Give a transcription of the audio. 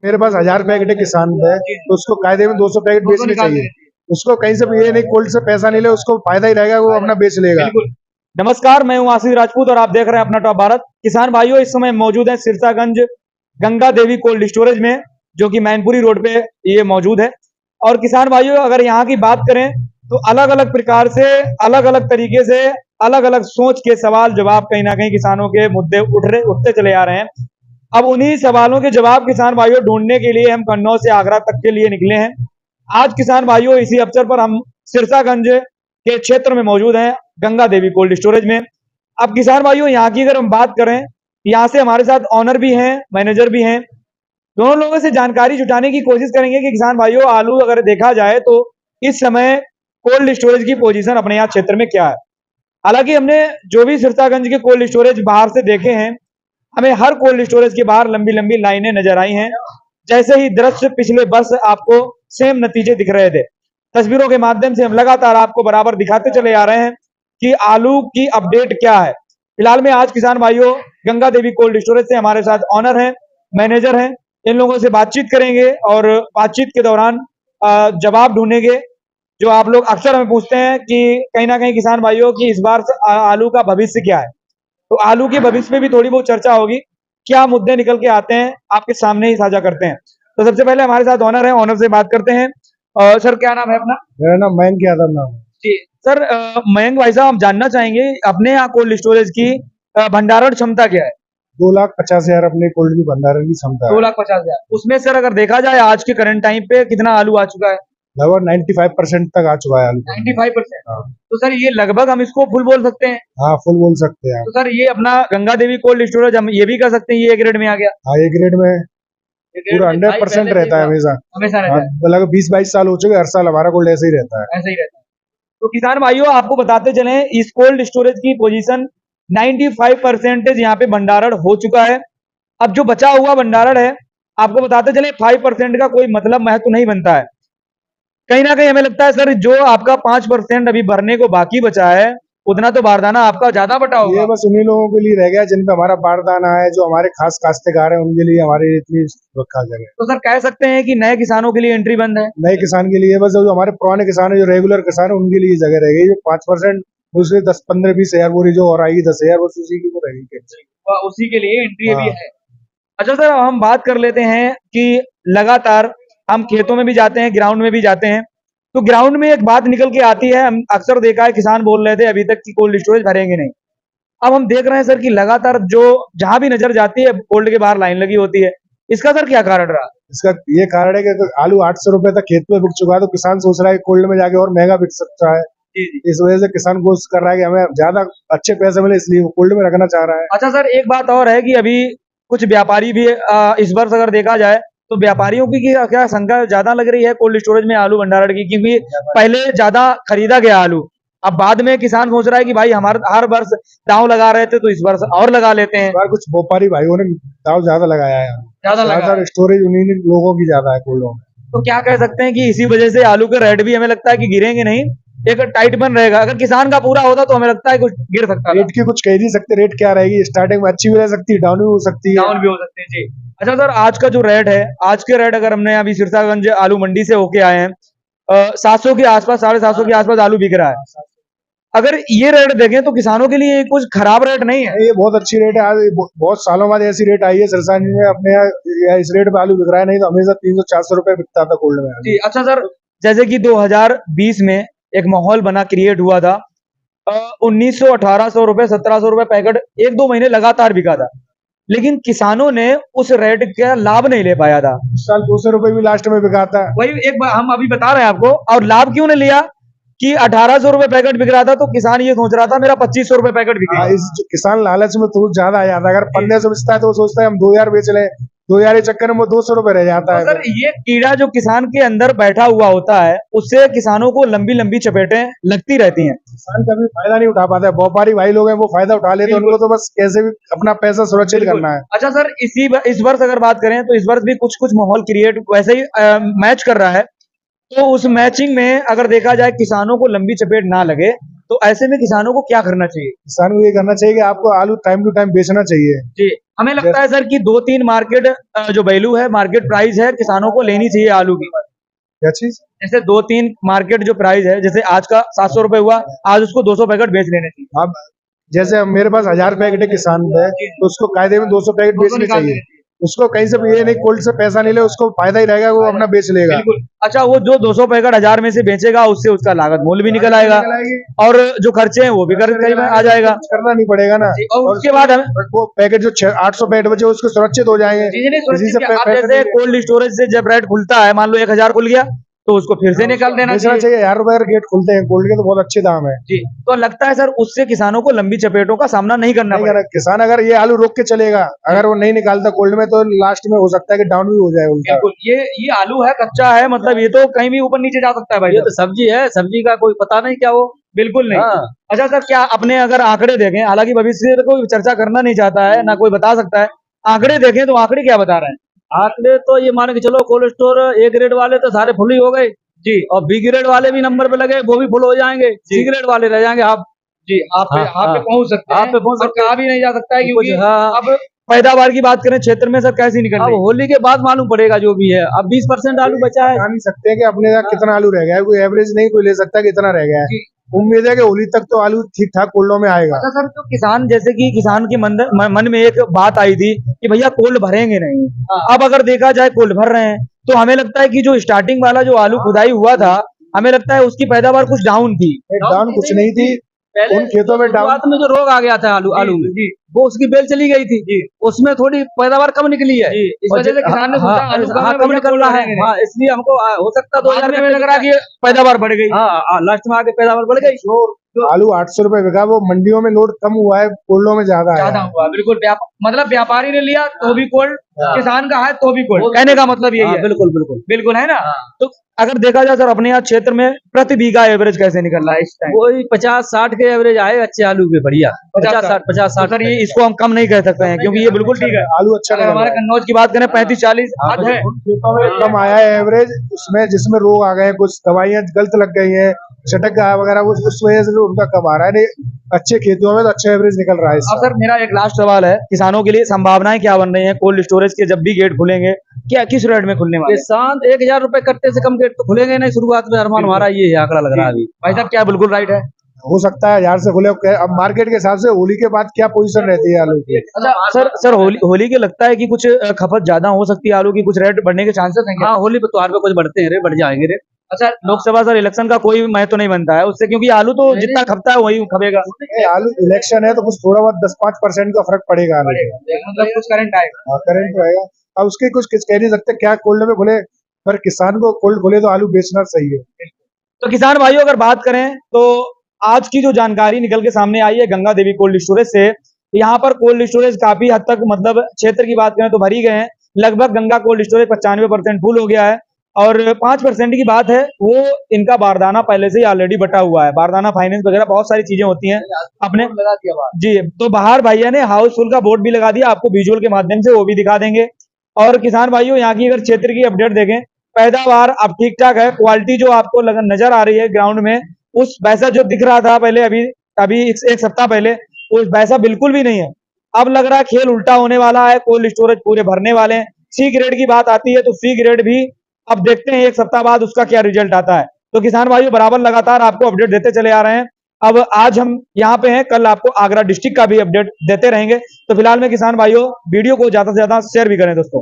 मेरे पास 1000 पैकेट है किसान पे, तो उसको कायदे में 200 पैकेट बेचने चाहिए। उसको कहीं से भी ये नहीं कोल्ड से पैसा नहीं ले, उसको फायदा ही रहेगा, वो अपना बेच लेगा। नमस्कार, मैं हूं आशीष राजपूत और आप देख रहे हैं अपना टॉप भारत। किसान भाइयों, इस समय मौजूद है सिरसागंज गंगा देवी कोल्ड स्टोरेज में, जो कि मैनपुरी रोड पे ये मौजूद है। और किसान भाइयों, अगर यहाँ की बात करें तो अलग अलग प्रकार से, अलग अलग तरीके से, अलग अलग सोच के सवाल जवाब कहीं ना कहीं किसानों के मुद्दे उठते चले आ रहे हैं। अब उन्हीं सवालों के जवाब किसान भाइयों ढूंढने के लिए हम कन्नौज से आगरा तक के लिए निकले हैं। आज किसान भाइयों, इसी अवसर पर हम सिरसागंज के क्षेत्र में मौजूद हैं, गंगा देवी कोल्ड स्टोरेज में। अब किसान भाइयों, यहाँ की अगर हम बात करें, यहाँ से हमारे साथ ऑनर भी हैं, मैनेजर भी हैं। दोनों लोगों से जानकारी जुटाने की कोशिश करेंगे कि किसान भाइयों, आलू अगर देखा जाए तो इस समय कोल्ड स्टोरेज की पोजीशन अपने यहाँ क्षेत्र में क्या है। हालांकि हमने जो भी सिरसागंज के कोल्ड स्टोरेज बाहर से देखे हैं, हमें हर कोल्ड स्टोरेज के बाहर लंबी लंबी लाइनें नजर आई हैं। जैसे ही दृश्य पिछले वर्ष आपको सेम नतीजे दिख रहे थे। तस्वीरों के माध्यम से हम लगातार आपको बराबर दिखाते चले आ रहे हैं कि आलू की अपडेट क्या है। फिलहाल में आज किसान भाइयों, गंगा देवी कोल्ड स्टोरेज से हमारे साथ ऑनर हैं, मैनेजर हैं। इन लोगों से बातचीत करेंगे और बातचीत के दौरान जवाब ढूंढेंगे जो आप लोग अक्सर हमें पूछते हैं कि कहीं ना कहीं किसान भाइयों की इस बार आलू का भविष्य क्या है। तो आलू के भविष्य में भी थोड़ी बहुत चर्चा होगी। क्या मुद्दे निकल के आते हैं, आपके सामने ही साझा करते हैं। तो सबसे पहले हमारे साथ ऑनर है, ऑनर से बात करते हैं। सर, क्या नाम है अपना? मेरा नाम मयंक यादव नाम है। जी सर, मयंक भाई साहब, हम जानना चाहेंगे अपने यहाँ कोल्ड स्टोरेज की भंडारण क्षमता क्या है? 2,50,000 अपने कोल्ड की भंडारण की क्षमता है। 2,50,000। उसमें सर अगर देखा जाए आज के करंट टाइम पे कितना आलू आ चुका है? लगभग 95% तक आ चुका है आलू। 95%। हाँ। तो सर ये लगभग हम इसको फुल बोल सकते हैं? हाँ, फुल बोल सकते हैं। तो सर ये अपना गंगा देवी कोल्ड स्टोरेज हम ये भी कर सकते हैं, ये ग्रेड में आ गया? हाँ, ये ग्रेड में पूरा 100% रहता है हमेशा। हमेशा रहता है। लगभग 20-22 साल हो चुके, हर साल हमारा कोल्ड ऐसे ही रहता है। ऐसा ही रहता है। तो किसान भाइयों, आपको बताते चले, इस कोल्ड स्टोरेज की पोजीशन 95% यहाँ पे भंडारण हो चुका है। अब जो बचा हुआ भंडारण है, आपको बताते चले 5% का कोई मतलब महत्व नहीं बनता है। कहीं ना कहीं हमें लगता है सर, जो आपका 5% अभी भरने को बाकी बचा है, उतना तो बारदाना आपका ज्यादा बटा होगा। ये बस उन्हीं लोगों के लिए रह गया जिन पे हमारा बारदाना है, जो हमारे खास काश्तकार है, उनके लिए हमारी इतनी रखा जगह। तो सर कह सकते हैं कि नए किसानों के लिए एंट्री बंद है? नए किसान के लिए बस, जो हमारे पुराने किसान है, जो रेगुलर किसान है, उनके लिए जगह रह गई। जो 5% दूसरे 10-15-20 हजार बोरी जो और आएगी 10,000, बस उसी की वो रहेगी। उसी के लिए एंट्री हाँ। भी है। अच्छा सर, हम बात कर लेते हैं कि लगातार हम खेतों में भी जाते हैं, ग्राउंड में भी जाते हैं। तो ग्राउंड में एक बात निकल के आती है, हम अक्सर देखा है किसान बोल रहे थे अभी तक कि कोल्ड स्टोरेज भरेंगे नहीं। अब हम देख रहे हैं सर कि लगातार जो जहां भी नजर जाती है, कोल्ड के बाहर लाइन लगी होती है। इसका सर क्या कारण रहा? इसका ये कारण है कि आलू 800 रुपए तक खेत में बिक चुका है, तो किसान सोच रहा है कि कोल्ड में जाके और महंगा बिक सकता है। इस वजह से किसान कोशिश कर रहा है कि हमें ज्यादा अच्छे पैसे मिले, इसलिए वो कोल्ड में रखना चाह रहा है। अच्छा सर, एक बात और है कि अभी कुछ व्यापारी भी इस वर्ष अगर देखा जाए तो व्यापारियों की क्या संख्या ज्यादा लग रही है कोल्ड स्टोरेज में आलू भंडारण की, क्योंकि पहले ज्यादा खरीदा गया आलू। अब बाद में किसान सोच रहा है कि भाई हमारे हर वर्ष दांव लगा रहे थे तो इस वर्ष और लगा लेते हैं। इस बार कुछ व्यापारी भाइयों ने दाव ज्यादा लगाया है, ज्यादा स्टोरेज उन्हीं लोगों की ज्यादा है कोल्डों में। तो क्या कह सकते हैं कि इसी वजह से आलू के रेट भी हमें लगता है कि गिरेंगे नहीं, एक टाइट बन रहेगा। अगर किसान का पूरा होता तो हमें लगता है कुछ गिर सकता है। रेट की कुछ कह नहीं सकते, रेट क्या रहेगी, स्टार्टिंग में अच्छी भी रह सकती है, डाउन भी हो सकती है। डाउन भी हो सकते हैं जी। अच्छा सर, आज का जो रेट है, आज के रेट अगर हमने अभी सिरसागंज आलू मंडी से होके आए हैं, 700 के आसपास, 750 के आसपास आलू बिक रहा है। अगर ये रेट देखें तो किसानों के लिए कुछ खराब रेट नहीं है। ये बहुत अच्छी रेट है। आज बहुत सालों बाद ऐसी रेट आई है सिरसागंज में, अपने यहाँ इस रेट पे आलू बिक रहा है, नहीं तो हमेशा 300-400 रुपए बिकता था कोल्ड में जी। अच्छा सर, जैसे कि 2020 में एक माहौल बना, क्रिएट हुआ था, 1900, 1800 रुपए, 1700 रुपए पैकेट 1-2 महीने लगातार बिका था, लेकिन किसानों ने उस रेट का लाभ नहीं ले पाया था। इस साल 200 रुपए भी लास्ट में बिका था। वही एक बार हम अभी बता रहे हैं आपको। और लाभ क्यों नहीं लिया कि 1800 रुपए पैकेट बिक रहा था तो किसान ये सोच रहा था मेरा 2500 रुपए पैकेट बिकेगा। इस किसान लालच में तो ज्यादा आ जाता है। अगर 1500 बेचता है तो वो सोचता है हम 2000 बेच लें, 2000 के चक्कर में 200 रुपए रह जाता है। सर ये कीड़ा जो किसान के अंदर बैठा हुआ होता है, उससे किसानों को लंबी लंबी चपेटें लगती रहती हैं। किसान कभी फायदा नहीं उठा पाता है। व्यापारी भाई लोग हैं, वो फायदा उठा लेते हैं, उनको तो बस कैसे भी अपना पैसा सुरक्षित करना है। अच्छा सर, इस वर्ष अगर बात करें तो इस वर्ष भी कुछ कुछ माहौल क्रिएट वैसे ही मैच कर रहा है। तो उस मैचिंग में अगर देखा जाए किसानों को लंबी चपेट ना लगे, तो तो ऐसे में किसानों को क्या करना चाहिए? किसान को ये करना चाहिए कि आपको आलू टाइम टू टाइम बेचना चाहिए। जी, हमें लगता है सर कि 2-3 मार्केट जो वैल्यू है, मार्केट प्राइस है, किसानों को लेनी चाहिए आलू की। क्या चीज? जैसे 2-3 मार्केट जो प्राइस है, जैसे आज का 700 रुपए हुआ, आज उसको 200 पैकेट बेच लेने चाहिए। अब जैसे अब मेरे पास 1000 पैकेट है किसान पे, तो उसको कायदे में 200 पैकेट बेचने चाहिए। उसको कहीं से भी ये नहीं कोल्ड से पैसा नहीं ले, उसको फायदा ही रहेगा, वो अपना बेच लेगा। बिल्कुल। अच्छा, वो जो 200 पैकेट 1000 में से बेचेगा, उससे उसका लागत मूल्य भी निकल आएगा और जो खर्चे हैं वो भी कहीं में आ जाएगा। कुछ करना नहीं पड़ेगा ना। और उसके बाद हमें वो पैकेट जो 800 पैकेट बचे उसको सुरक्षित हो जाएंगे। किसी से अब जैसे कोल्ड स्टोरेज से जब रेट खुलता है, मान लो 1000 खुल गया, तो उसको फिर से निकाल देना बेचना चाहिए। 1000 रुपए अगर गेट खुलते हैं कोल्ड के तो बहुत अच्छे दाम है जी। तो लगता है सर उससे किसानों को लंबी चपेटों का सामना नहीं करना पड़ेगा। किसान अगर ये आलू रोक के चलेगा, अगर वो नहीं निकालता कोल्ड में, तो लास्ट में हो सकता है कि डाउन भी हो जाए उनका। बिल्कुल, ये आलू है, कच्चा है, मतलब ये तो कहीं भी ऊपर नीचे जा सकता है भाई। ये तो सब्जी है, सब्जी का कोई पता नहीं क्या वो। बिल्कुल नहीं। हाँ। अच्छा सर, क्या अपने अगर आंकड़े देखें, हालांकि भविष्य में कोई चर्चा करना नहीं चाहता है, ना कोई बता सकता है, आंकड़े देखें तो आंकड़े क्या बता रहे हैं? आंकड़े तो ये मान के चलो, कोल्ड स्टोर ए ग्रेड वाले तो सारे फुल ही हो गए जी, और बी ग्रेड वाले भी नंबर पे लगे, वो भी फुल हो जाएंगे। सी ग्रेड वाले रह जाएंगे। आप जी, आप पे हाँ, पहुंच सकते हैं, आप पे पहुंच और सकते हैं। कहा भी नहीं जा सकता है, कुछ क्योंकि हाँ, अब पैदावार की बात करें क्षेत्र में सर कैसी निकल अब रही है? होली के बाद मालूम पड़ेगा जो भी है। अब 20% आलू बचा है। बता नहीं सकते कि अपने यहाँ कितना आलू रह गया है, कोई एवरेज नहीं कोई ले सकता कि इतना रह गया है। उम्मीद है कि होली तक तो आलू ठीक ठाक कोल्डों में आएगा। अच्छा सर, तो किसान, जैसे कि किसान के मन में एक बात आई थी कि भैया कोल्ड भरेंगे नहीं। अब अगर देखा जाए कोल्ड भर रहे हैं, तो हमें लगता है कि जो स्टार्टिंग वाला जो आलू खुदाई हुआ था, हमें लगता है उसकी पैदावार कुछ डाउन थी। डाउन कुछ नहीं थी, पहले उन खेतों में डाउन शुरुआत में जो रोग आ गया था आलू में, वो उसकी बेल चली गई थी, उसमें थोड़ी पैदावार कम निकली है। इस वजह से किसान ने सोचा आलू कम निकल रहा है। हाँ, इसलिए हमको हो सकता है 2000 में लग रहा कि पैदावार बढ़ गई। हाँ, लास्ट में आके पैदावार बढ़ गई। जो आलू 800 रुपए बिका, वो मंडियों में लोड कम हुआ है, कोल्डों में ज्यादा हुआ। बिल्कुल, मतलब व्यापारी ने लिया तो भी कोल्ड, किसान का है तो भी कोल्ड, कहने का मतलब यही है। बिल्कुल बिल्कुल बिल्कुल है ना। तो अगर देखा जाए सर, अपने यहाँ क्षेत्र में प्रति बीघा एवरेज कैसे निकल रहा है इस टाइम? वही 50-60 के एवरेज आए अच्छे आलू के, बढ़िया 50-60 सर ये इसको हम कम नहीं कह सकते हैं, क्योंकि ये बिल्कुल ठीक है। आलू अच्छा अगर हमारे कन्नौज की बात करें 35-40 आज है। खेतों में कम आया है एवरेज, उसमें जिसमें रोग आ गए, कुछ दवाइयां गलत लग गई हैं, छटक गया वगैरह, उस वजह से उनका कम आ रहा है। नहीं, अच्छे खेतों में तो अच्छा एवरेज निकल रहा है। अब सर मेरा एक लास्ट सवाल है, किसानों के लिए संभावनाएं क्या बन रही हैं कोल्ड स्टोरेज के जब भी गेट खुलेंगे, क्या किस रेट में खुलने वाले हैं? किसान 1000 रुपए कट्टे से कम गेट तो खुलेंगे नहीं शुरुआत में। अरमान हमारा ये है, आंकड़ा लग रहा है अभी। भाई साहब क्या बिल्कुल राइट है? हो सकता है 1000 से खुले। अब मार्केट के हिसाब से होली के बाद क्या पोजीशन रहती है आलू की? अच्छा सर होली के लगता है कि कुछ खपत ज्यादा हो सकती है आलू की, कुछ रेट बढ़ने के चांसेस हैं क्या? हाँ, होली पे त्योहार पे कुछ बढ़ते हैं रे, बढ़ जाएंगे रे। अच्छा, लोकसभा सर इलेक्शन का कोई महत्व तो नहीं बनता है उससे, क्योंकि आलू तो जितना खपता है वही खपेगा। आलू इलेक्शन है तो कुछ थोड़ा बहुत 10-5% का फर्क पड़ेगा आलू में। मतलब कुछ करंट आएगा। करंट रहेगा। अब उसके कुछ कह नहीं सकते क्या कोल्ड में खुले, पर किसान को कोल्ड खुले तो आलू बेचना सही है। तो किसान भाइयों अगर बात करें तो आज की जो जानकारी निकल के सामने आई है गंगा देवी कोल्ड स्टोरेज से, यहाँ पर कोल्ड स्टोरेज काफी हद तक, मतलब क्षेत्र की बात करें तो भरी गए हैं। लगभग गंगा कोल्ड स्टोरेज 95% फुल हो गया है, और 5% की बात है वो इनका बारदाना पहले से ही ऑलरेडी बटा हुआ है। बारदाना फाइनेंस वगैरह बहुत सारी चीजें होती हैं अपने लगा दिया जी। तो बाहर भैया ने हाउसफुल का बोर्ड भी लगा दिया, आपको विजुअल के माध्यम से वो भी दिखा देंगे। और किसान भाइयों यहाँ की अगर क्षेत्र की अपडेट देखें, पैदावार अब ठीक ठाक है, क्वालिटी जो आपको नजर आ रही है ग्राउंड में, उस वैसा जो दिख रहा था पहले, अभी एक सप्ताह पहले, उस वैसा बिल्कुल भी नहीं है। अब लग रहा है खेल उल्टा होने वाला है, कोल्ड स्टोरेज पूरे भरने वाले हैं। सी ग्रेड की बात आती है तो सी ग्रेड भी अब देखते हैं एक सप्ताह बाद उसका क्या रिजल्ट आता है। तो किसान भाइयों बराबर लगातार आपको अपडेट देते चले आ रहे हैं। अब आज हम यहाँ पे हैं, कल आपको आगरा डिस्ट्रिक्ट का भी अपडेट देते रहेंगे। तो फिलहाल में किसान भाइयों वीडियो को ज्यादा से ज्यादा शेयर भी करें दोस्तों।